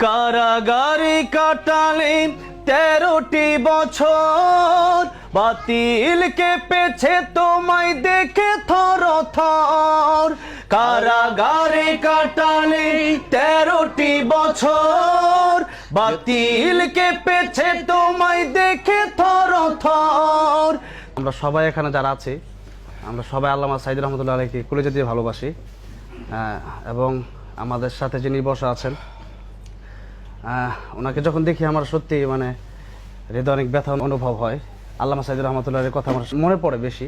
কারাগারে কাটালে 13টি বছর, বাতিল কেঁপেছে তোমায় দেখে থর থর। কারাগারে কাটালে 13টি বছর, বাতিল কেঁপেছে তোমায় দেখে থর থর। আমরা সবাই এখানে যারা আছি, আমরা সবাই আল্লামা সাঈদী রহমতুল্লাহ আলাইহিকে কলিজা দিয়ে ভালোবাসি, এবং আমাদের সাথে যিনি বসা আছেন ওনাকে যখন দেখি আমার সত্যি মানে হৃদয় অনেক ব্যথা অনুভব হয়। আল্লামা সাঈদী রহমতুল্লাহের কথা আমার মনে পড়ে বেশি,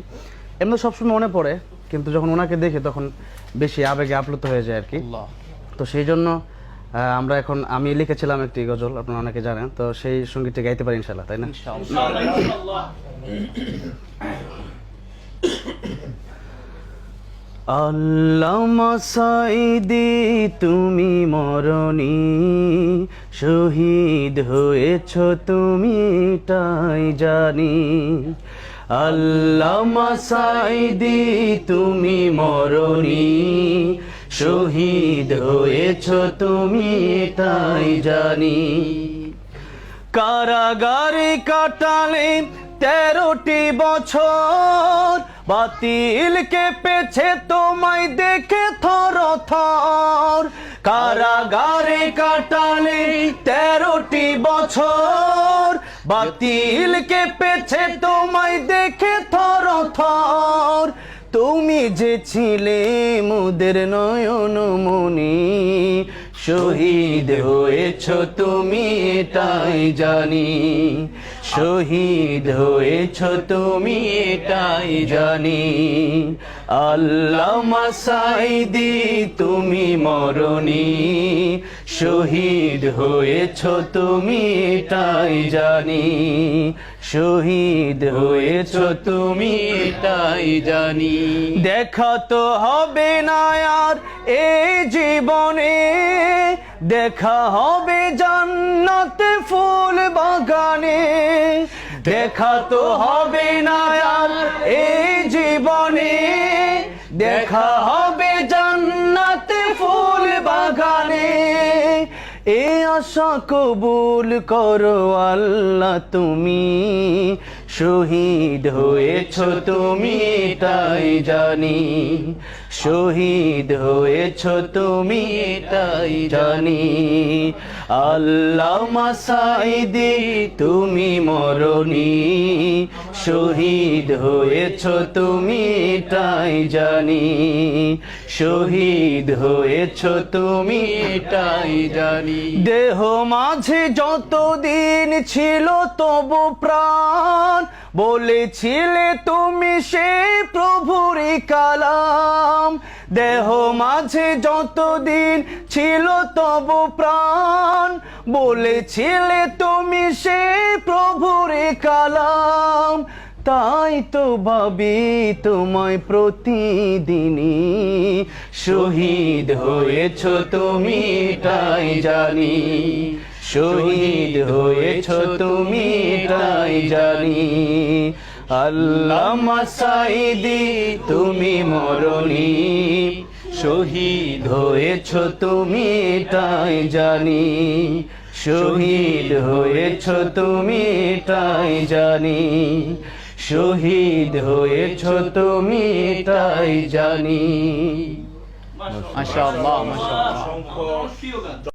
এমনি সবসময় মনে পড়ে, কিন্তু যখন ওনাকে দেখি তখন বেশি আবেগে আপ্লুত হয়ে যায় আর কি। তো সেই জন্য আমি লিখেছিলাম একটি গজল, আপনারা অনেকে জানেন, তো সেই সঙ্গীতটি গাইতে পারি ইনশাআল্লাহ, তাই না? আল্লামা সাঈদী তুমি মরণী, শহীদ হয়েছ তুমি তাই জানি। আল্লামা সাঈদী তুমি মরণী, শহীদ হয়েছ তুমি তাই জানি। কারাগারে কাটালে 13টি বছর, বাতিল কেঁপেছে তোমায় দেখে থর থর। কারাগারে কাটালে 13টি বছর, বাতিল কেঁপেছে তোমায় দেখে থর থর। তুমি যে ছিলে মোদের নয়ন মনি, শহীদ হয়েছ তুমি এটাই জানি। শহীদ হয়েছ তুমি এটাই জানি। আল্লামা সাঈদী তুমি মরণী, শহীদ হয়েছ তুমি এটাই জানি। শহীদ হয়েছ তুমি এটাই জানি। দেখা তো হবে না আর এই জীবনে, দেখা হবে জান্নাতে ফুল বাগানে। দেখা তো হবে না আর এই জীবনে, দেখা হবে জান্নাতে ফুল বাগানে। এ আশা কবুল করো আল্লাহ তুমি, শহীদ হয়েছ তুমি তাই জানি। শহীদ হয়েছ তুমি তাই জানি। আল্লামা সাঈদী তুমি মরণী, শহীদ হয়েছ তুমি তাই জানি। শহীদ হয়েছ তুমি তাই জানি। দেহ মাঝে যতদিন ছিল তবু প্রাণ, বলেছিলে তুমি সেই প্রভুরই কালাম। দেহ মাঝে যতদিন ছিল তবু প্রাণ, বলেছিলে তুমি সেই প্রভুরই কালাম। তাই তো ভাবি তোমায় প্রতিদিনই, শহীদ হয়েছ তুমি তাই জানি। শহীদ হয়েছ তুমি তাই জানি। আল্লামা সাঈদী তুমি মরণী, শহীদ হয়েছ তুমি তাই জানি। শহীদ হয়েছ তুমি তাই জানি। শহীদ হয়েছ তুমি তাই জানি। মাশাআল্লাহ, মাশাআল্লাহ।